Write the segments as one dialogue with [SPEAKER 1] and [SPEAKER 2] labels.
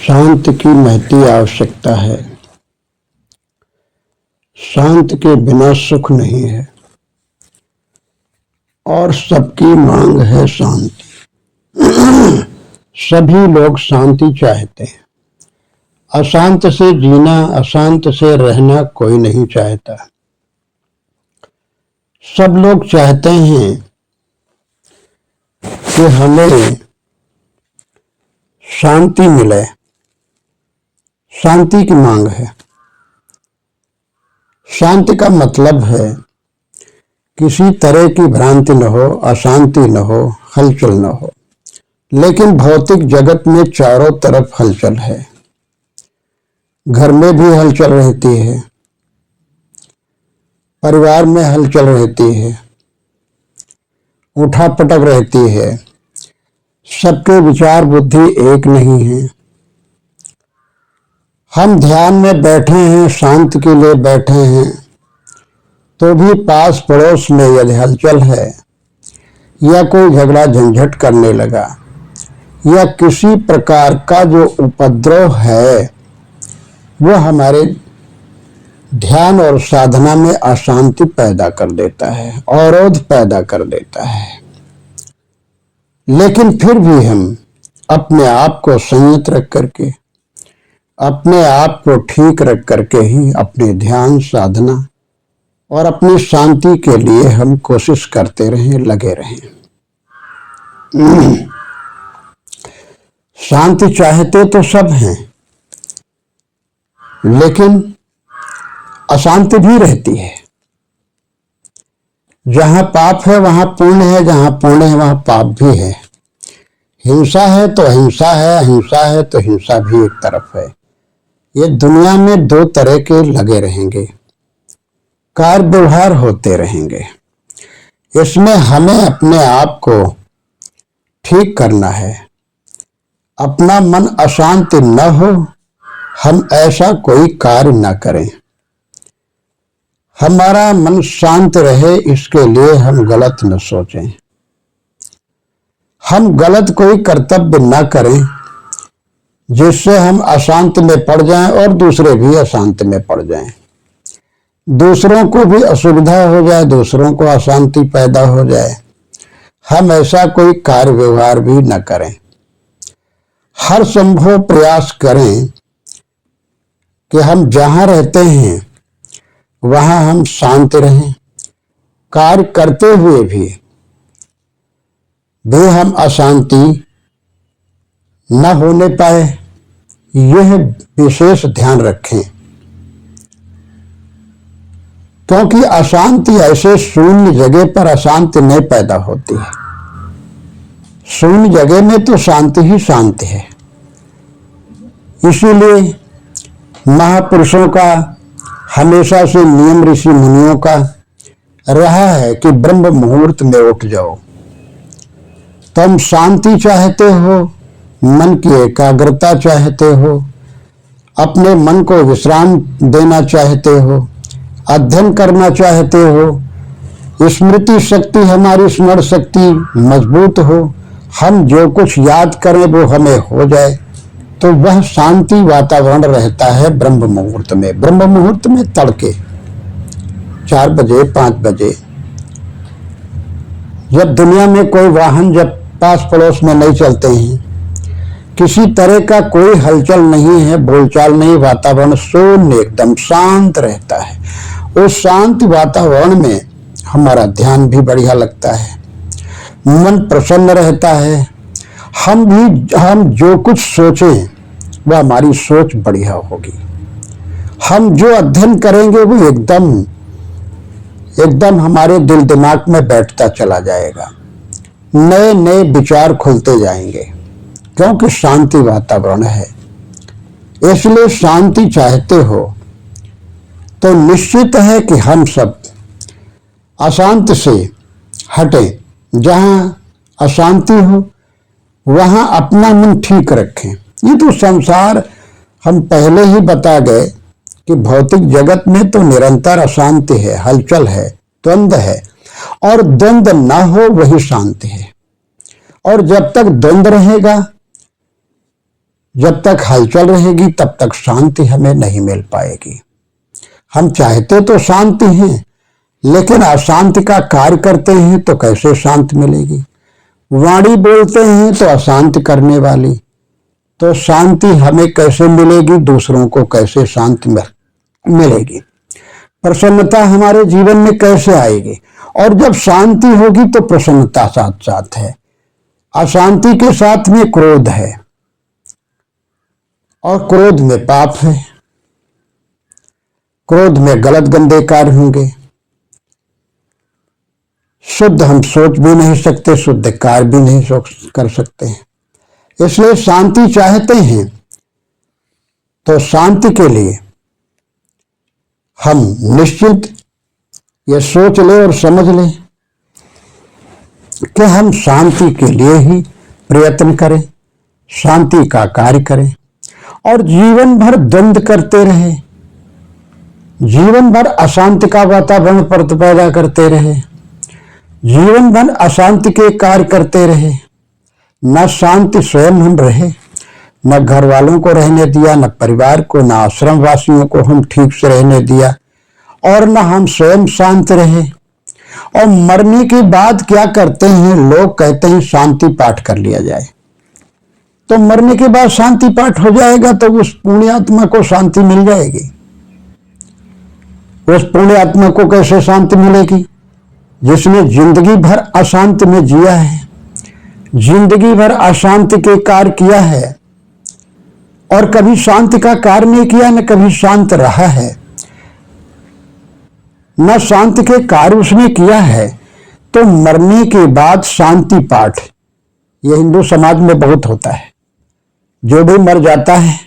[SPEAKER 1] शांत की महती आवश्यकता है। शांत के बिना सुख नहीं है और सबकी मांग है शांति। सभी लोग शांति चाहते हैं। अशांत से जीना, अशांत से रहना कोई नहीं चाहता। सब लोग चाहते हैं कि हमें शांति मिले। शांति की मांग है। शांति का मतलब है किसी तरह की भ्रांति न हो, अशांति न हो, हलचल न हो। लेकिन भौतिक जगत में चारों तरफ हलचल है। घर में भी हलचल रहती है, परिवार में हलचल रहती है, उठा पटक रहती है। सबके विचार बुद्धि एक नहीं है। हम ध्यान में बैठे हैं, शांत के लिए बैठे हैं, तो भी पास पड़ोस में यदि हलचल है या कोई झगड़ा झंझट करने लगा या किसी प्रकार का जो उपद्रव है वो हमारे ध्यान और साधना में अशांति पैदा कर देता है, अवरोध पैदा कर देता है। लेकिन फिर भी हम अपने आप को संयत रख करके, अपने आप को ठीक रख करके ही अपने ध्यान, साधना और अपनी शांति के लिए हम कोशिश करते रहें, लगे रहें। शांति चाहते तो सब हैं, लेकिन अशांति भी रहती है। जहां पाप है वहां पुण्य है, जहां पुण्य है वहां पाप भी है। हिंसा है तो अहिंसा है, अहिंसा है तो हिंसा भी एक तरफ है। ये दुनिया में दो तरह के लगे रहेंगे, कार्य व्यवहार होते रहेंगे। इसमें हमें अपने आप को ठीक करना है। अपना मन अशांत न हो, हम ऐसा कोई कार्य न करें। हमारा मन शांत रहे, इसके लिए हम गलत न सोचें। हम गलत कोई कर्तव्य न करें जिससे हम अशांत में पड़ जाएं और दूसरे भी अशांत में पड़ जाएं। दूसरों को भी असुविधा हो जाए, दूसरों को अशांति पैदा हो जाए। हम ऐसा कोई कार्य व्यवहार भी न करें। हर संभव प्रयास करें कि हम जहां रहते हैं वहां हम शांत रहें। कार्य करते हुए भी हम अशांति न होने पाए, यह विशेष ध्यान रखें। क्योंकि अशांति ऐसे शून्य जगह पर अशांति नहीं पैदा होती है। शून्य जगह में तो शांति ही शांति है। इसीलिए महापुरुषों का हमेशा से नियम, ऋषि मुनियों का रहा है कि ब्रह्म मुहूर्त में उठ जाओ। तुम शांति चाहते हो, मन की एकाग्रता चाहते हो, अपने मन को विश्राम देना चाहते हो, अध्ययन करना चाहते हो, स्मृति शक्ति, हमारी स्मरण शक्ति मजबूत हो, हम जो कुछ याद करें वो हमें हो जाए, तो वह शांति वातावरण रहता है ब्रह्म मुहूर्त में। ब्रह्म मुहूर्त में तड़के 4 बजे, 5 बजे, जब दुनिया में कोई वाहन जब पास पड़ोस में नहीं चलते हैं, किसी तरह का कोई हलचल नहीं है, बोलचाल नहीं, वातावरण शून्य एकदम शांत रहता है। उस शांत वातावरण में हमारा ध्यान भी बढ़िया लगता है, मन प्रसन्न रहता है। हम जो कुछ सोचें वह हमारी सोच बढ़िया होगी। हम जो अध्ययन करेंगे वो एकदम हमारे दिल दिमाग में बैठता चला जाएगा। नए नए विचार खुलते जाएंगे, क्योंकि शांति वातावरण है। इसलिए शांति चाहते हो तो निश्चित है कि हम सब अशांत से हटें। जहां अशांति हो वहां अपना मन ठीक रखें। ये तो संसार, हम पहले ही बता गए कि भौतिक जगत में तो निरंतर अशांति है, हलचल है, द्वंद्व है, और द्वंद्व ना हो वही शांति है। और जब तक द्वंद्व रहेगा, जब तक हलचल रहेगी तब तक शांति हमें नहीं मिल पाएगी। हम चाहते तो शांति हैं, लेकिन अशांति का कार्य करते हैं तो कैसे शांति मिलेगी। वाणी बोलते हैं तो अशांति करने वाली, तो शांति हमें कैसे मिलेगी, दूसरों को कैसे शांति मिलेगी, प्रसन्नता हमारे जीवन में कैसे आएगी। और जब शांति होगी तो प्रसन्नता साथ साथ है। अशांति के साथ में क्रोध है, और क्रोध में पाप है। क्रोध में गलत गंदे कार्य होंगे। शुद्ध हम सोच भी नहीं सकते, शुद्ध कार्य भी नहीं कर सकते हैं। इसलिए शांति चाहते हैं तो शांति के लिए हम निश्चित ये सोच ले और समझ ले कि हम शांति के लिए ही प्रयत्न करें, शांति का कार्य करें, और जीवन भर द्वंद्व करते रहे, जीवन भर अशांति का वातावरण पैदा करते रहे, जीवन भर अशांति के कार्य करते रहे। न शांति स्वयं हम रहे, न घर वालों को रहने दिया, न परिवार को, न आश्रम वासियों को हम ठीक से रहने दिया, और न हम स्वयं शांत रहे। और मरने के बाद क्या करते हैं, लोग कहते हैं शांति पाठ कर लिया जाए। तो मरने के बाद शांति पाठ हो जाएगा तो उस पुण्यात्मा को शांति मिल जाएगी। उस पुण्यात्मा को कैसे शांति मिलेगी? जिसने जिंदगी भर अशांति में जिया है, जिंदगी भर अशांति के कार्य किया है, और कभी शांति का कार्य नहीं किया, न कभी शांत रहा है, न शांति के कार्य उसने किया है। तो मरने के बाद शांति पाठ, ये हिंदू समाज में बहुत होता है। जो भी मर जाता है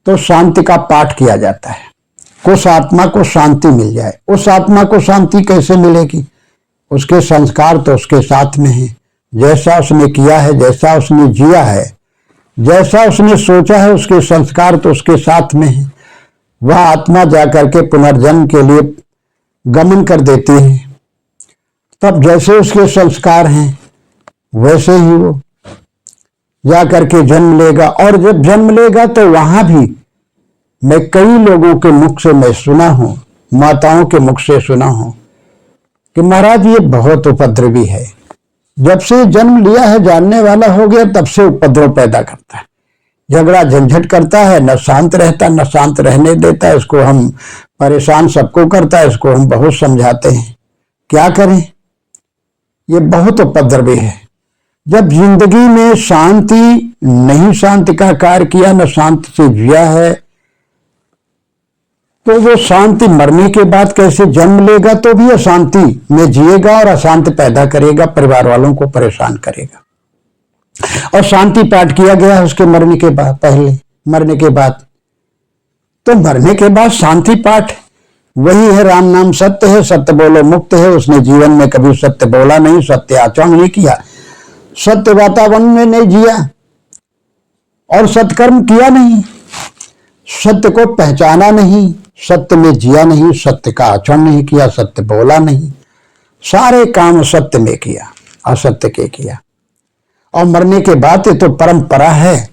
[SPEAKER 1] तो शांति का पाठ किया जाता है, उस आत्मा को शांति मिल जाए। उस आत्मा को शांति कैसे मिलेगी? उसके संस्कार तो उसके साथ में है। जैसा उसने किया है, जैसा उसने जिया है, जैसा उसने सोचा है, उसके संस्कार तो उसके साथ में है। वह आत्मा जाकर के पुनर्जन्म के लिए गमन कर देती है। तब जैसे उसके संस्कार हैं वैसे ही वो जाकर के जन्म लेगा। और जब जन्म लेगा तो वहां भी मैं कई लोगों के मुख से मैं सुना हूं, माताओं के मुख से सुना हूं कि महाराज ये बहुत उपद्रवी है। जब से जन्म लिया है, जानने वाला हो गया, तब से उपद्रव पैदा करता है, झगड़ा झंझट करता है, न शांत रहता, न शांत रहने देता। इसको हम परेशान सबको करता है, इसको हम बहुत समझाते हैं, क्या करें? ये बहुत उपद्रवी है। जब जिंदगी में शांति नहीं, शांति का कार्य किया, न शांति से जिया है, तो वो शांति मरने के बाद कैसे जन्म लेगा, तो भी अशांति में जिएगा और अशांति पैदा करेगा, परिवार वालों को परेशान करेगा। और शांति पाठ किया गया है उसके मरने के बाद, पहले मरने के बाद। तो मरने के बाद शांति पाठ वही है, राम नाम सत्य है, सत्य बोलो मुक्त है। उसने जीवन में कभी सत्य बोला नहीं, सत्य आचरण नहीं किया, सत्य वातावरण में नहीं जिया, और सत्कर्म किया नहीं, सत्य को पहचाना नहीं, सत्य में जिया नहीं, सत्य का आचरण नहीं किया, सत्य बोला नहीं, सारे काम सत्य में किया, असत्य के किया। और मरने के बाद ये तो परंपरा है,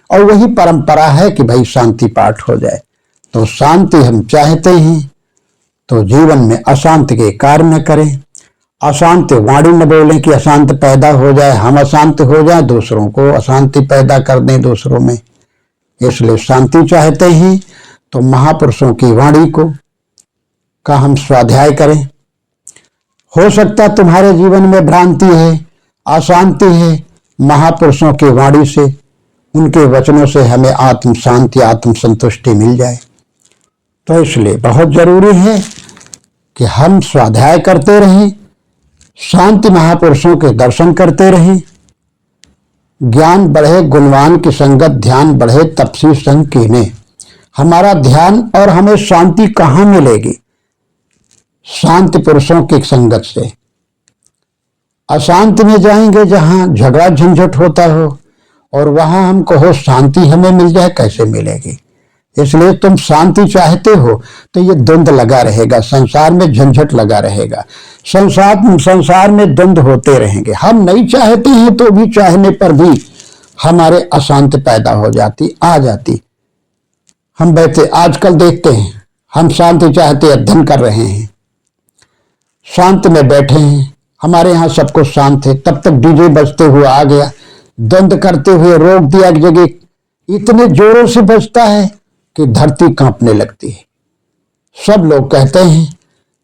[SPEAKER 1] और वही परंपरा है कि भाई शांति पाठ हो जाए। तो शांति हम चाहते हैं तो जीवन में अशांति के कार्य न करें, अशांत वाणी न बोलें कि अशांत पैदा हो जाए, हम अशांत हो जाए, दूसरों को अशांति पैदा कर दें दूसरों में। इसलिए शांति चाहते हैं तो महापुरुषों की वाणी को का हम स्वाध्याय करें। हो सकता तुम्हारे जीवन में भ्रांति है, अशांति है, महापुरुषों की वाणी से, उनके वचनों से हमें आत्म शांति, आत्म संतुष्टि मिल जाए। तो इसलिए बहुत जरूरी है कि हम स्वाध्याय करते रहें, शांति महापुरुषों के दर्शन करते रहें, ज्ञान बढ़े गुणवान की संगत, ध्यान बढ़े तपसी संग कीने। हमारा ध्यान और हमें शांति कहाँ मिलेगी? शांति पुरुषों की संगत से। अशांति में जाएंगे जहां झगड़ा झंझट होता हो, और वहां हम कहो शांति हमें मिल जाए, कैसे मिलेगी? इसलिए तुम शांति चाहते हो तो ये द्वंद्व लगा रहेगा, संसार में झंझट लगा रहेगा, संसार में द्वंद्व होते रहेंगे। हम नहीं चाहते हैं तो भी, चाहने पर भी हमारे अशांति पैदा हो जाती, आ जाती। हम बैठे, आजकल देखते हैं, हम शांति चाहते अध्ययन कर रहे हैं, शांत में बैठे हैं, हमारे यहाँ सब कुछ शांत है, तब तक डीजे बजते हुए आ गया, द्वंद करते हुए रोक दिया एक जगह, इतने जोरों से बजता है कि धरती कांपने लगती है। सब लोग कहते हैं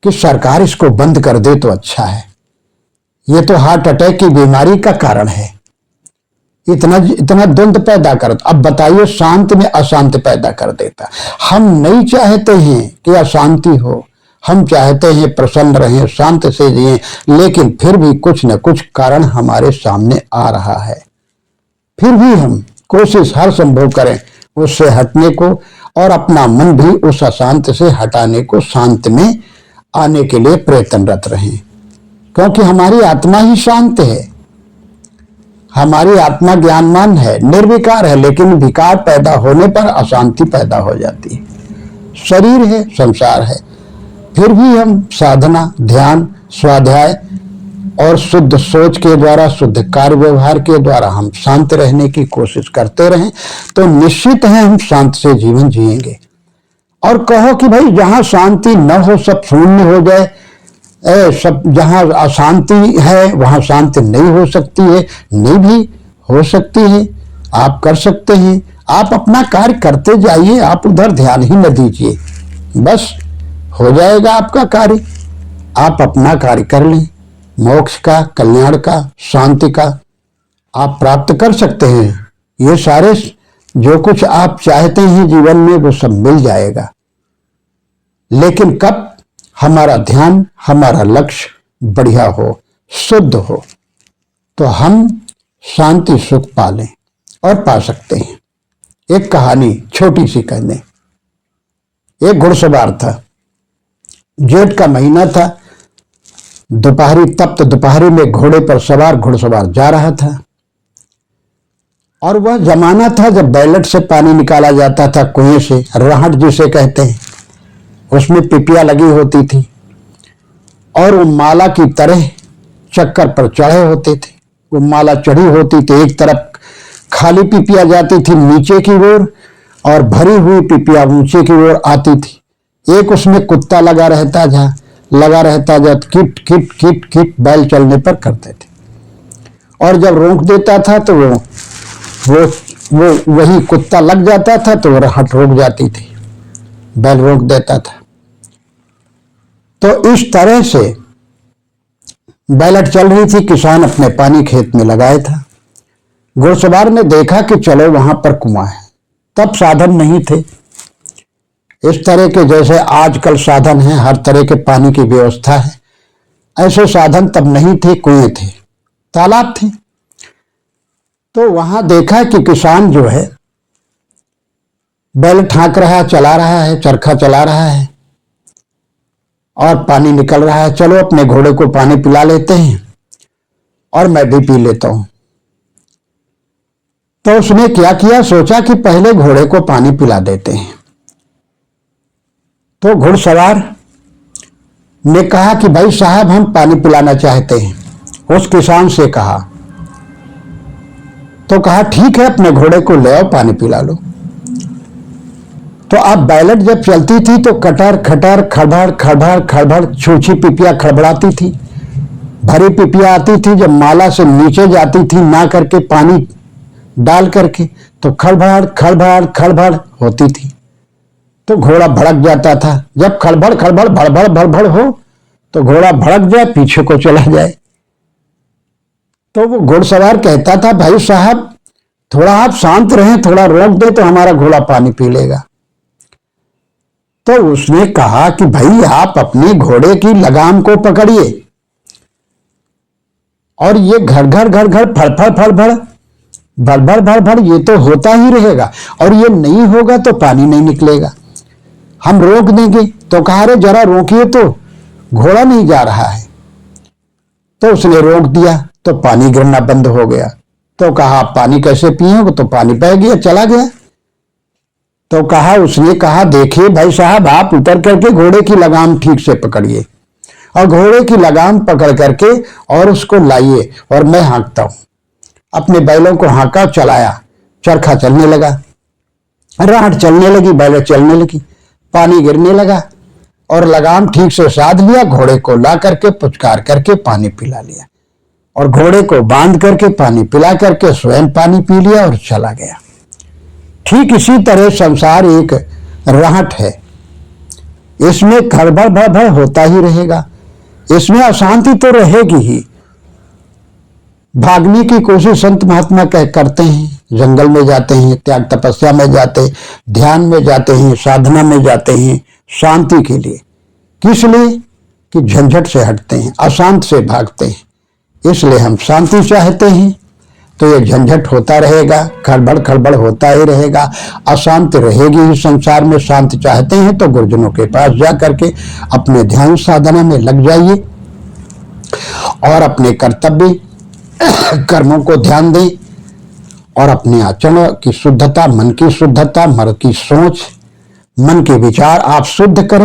[SPEAKER 1] कि सरकार इसको बंद कर दे तो अच्छा है, ये तो हार्ट अटैक की बीमारी का कारण है, इतना इतना द्वंद पैदा कर। अब बताइए, शांति में अशांति पैदा कर देता। हम नहीं चाहते हैं कि अशांति हो, हम चाहते हैं प्रसन्न रहें, शांत से जिएं, लेकिन फिर भी कुछ न कुछ कारण हमारे सामने आ रहा है। फिर भी हम कोशिश हर संभव करें उससे हटने को, और अपना मन भी उस अशांत से हटाने को, शांत में आने के लिए प्रयत्नरत रहें, क्योंकि हमारी आत्मा ही शांत है, हमारी आत्मा ज्ञानमान है, निर्विकार है, लेकिन विकार पैदा होने पर अशांति पैदा हो जाती है। शरीर है, संसार है, फिर भी हम साधना, ध्यान, स्वाध्याय और शुद्ध सोच के द्वारा, शुद्ध कार्य व्यवहार के द्वारा हम शांत रहने की कोशिश करते रहें तो निश्चित है हम शांत से जीवन जिएंगे। और कहो कि भाई जहां शांति न हो, सब शून्य हो जाए, सब जहां अशांति है वहां शांति नहीं हो सकती है, नहीं भी हो सकती है। आप कर सकते हैं, आप अपना कार्य करते जाइए, आप उधर ध्यान ही न दीजिए, बस हो जाएगा आपका कार्य। आप अपना कार्य कर लें, मोक्ष का, कल्याण का, शांति का आप प्राप्त कर सकते हैं। ये सारे जो कुछ आप चाहते हैं जीवन में वो सब मिल जाएगा, लेकिन कब हमारा ध्यान, हमारा लक्ष्य बढ़िया हो, शुद्ध हो, तो हम शांति सुख पालें और पा सकते हैं। एक कहानी छोटी सी कह दें। एक घुड़सवार था, जेठ का महीना था, दोपहरी, तप्त दोपहरी में घोड़े पर सवार घुड़सवार जा रहा था, और वह जमाना था जब बैलट से पानी निकाला जाता था, कुएं से, राहट जिसे कहते हैं, उसमें पिपिया लगी होती थी और वो माला की तरह चक्कर पर चढ़े होते थे। वो माला चढ़ी होती थी, एक तरफ खाली पिपिया जाती थी नीचे की ओर और भरी हुई पिपिया ऊंचे की ओर आती थी। एक उसमें कुत्ता लगा रहता था, किट किट किट किट बैल चलने पर करते थे, और जब रोक देता था तो वो वही कुत्ता लग जाता था तो राहट रोक जाती थी, बैल रोक देता था। तो इस तरह से बैलट चल रही थी, किसान अपने पानी खेत में लगाए था। घुड़सवार ने देखा कि चलो वहां पर कुआं है, तब साधन नहीं थे इस तरह के जैसे आजकल साधन हैं, हर तरह के पानी की व्यवस्था है, ऐसे साधन तब नहीं थे, कुएं थे, तालाब थे। तो वहां देखा कि किसान जो है बैल ठाक रहा है, चला रहा है, चरखा चला रहा है और पानी निकल रहा है, चलो अपने घोड़े को पानी पिला लेते हैं और मैं भी पी लेता हूं। तो उसने क्या किया, सोचा कि पहले घोड़े को पानी पिला देते हैं। तो घुड़सवार ने कहा कि भाई साहब हम पानी पिलाना चाहते हैं। उस किसान से कहा, तो कहा ठीक है अपने घोड़े को ले आओ, पानी पिला लो। तो अब बैलट जब चलती थी तो कटर खटर खड़बड़ खड़बड़ खड़बड़ छूछी पिपिया खड़बड़ाती थी, भरी पिपिया आती थी, जब माला से नीचे जाती थी ना करके पानी डाल करके तो खड़बड़ खड़बड़ खड़बड़ होती थी। तो घोड़ा भड़क जाता था, जब खड़बड़ खड़बड़ भड़बड़ भड़बड़ हो तो घोड़ा भड़क जाए, पीछे को चला जाए। तो वो घुड़सवार कहता था भाई साहब थोड़ा आप शांत रहें, थोड़ा रोक दे तो हमारा घोड़ा पानी पी लेगा। तो उसने कहा कि भाई आप अपने घोड़े की लगाम को पकड़िए और ये घर घर घर घर फड़फड़ फड़फड़ भड़बड़ भड़बड़ ये तो होता ही रहेगा और ये नहीं होगा तो पानी नहीं निकलेगा, हम रोक देंगे। तो कहा अरे जरा रोकिए, तो घोड़ा नहीं जा रहा है। तो उसने रोक दिया तो पानी गिरना बंद हो गया। तो कहा आप पानी कैसे पिए, तो पानी बह गया, चला गया। तो कहा, उसने कहा देखिए भाई साहब आप उतर करके घोड़े की लगाम ठीक से पकड़िए और घोड़े की लगाम पकड़ करके और उसको लाइए और मैं हाँकता हूं। अपने बैलों को हांका, चलाया, चरखा चलने लगा, राहट चलने लगी, बैल चलने लगी, पानी गिरने लगा और लगाम ठीक से साध लिया, घोड़े को ला करके पुचकार करके पानी पिला लिया और घोड़े को बांध करके पानी पिला करके स्वयं पानी पी लिया और चला गया। ठीक इसी तरह संसार एक राहट है, इसमें खड़बड़ भय होता ही रहेगा, इसमें अशांति तो रहेगी ही। भागने की कोशिश संत महात्मा करते हैं, जंगल में जाते हैं, त्याग तपस्या में जाते हैं, ध्यान में जाते हैं, साधना में जाते हैं, शांति के लिए। किस लिए? कि झंझट से हटते हैं, अशांत से भागते हैं। इसलिए हम शांति चाहते हैं तो ये झंझट होता रहेगा, खड़बड़ खड़बड़ होता ही रहेगा, अशांति रहेगी ही संसार में। शांति चाहते हैं तो गुरुजनों के पास जा करके अपने ध्यान साधना में लग जाइए और अपने कर्तव्य कर्मों को ध्यान दें और अपने आचरण की शुद्धता, मन की शुद्धता, मन की सोच, मन के विचार आप शुद्ध करें।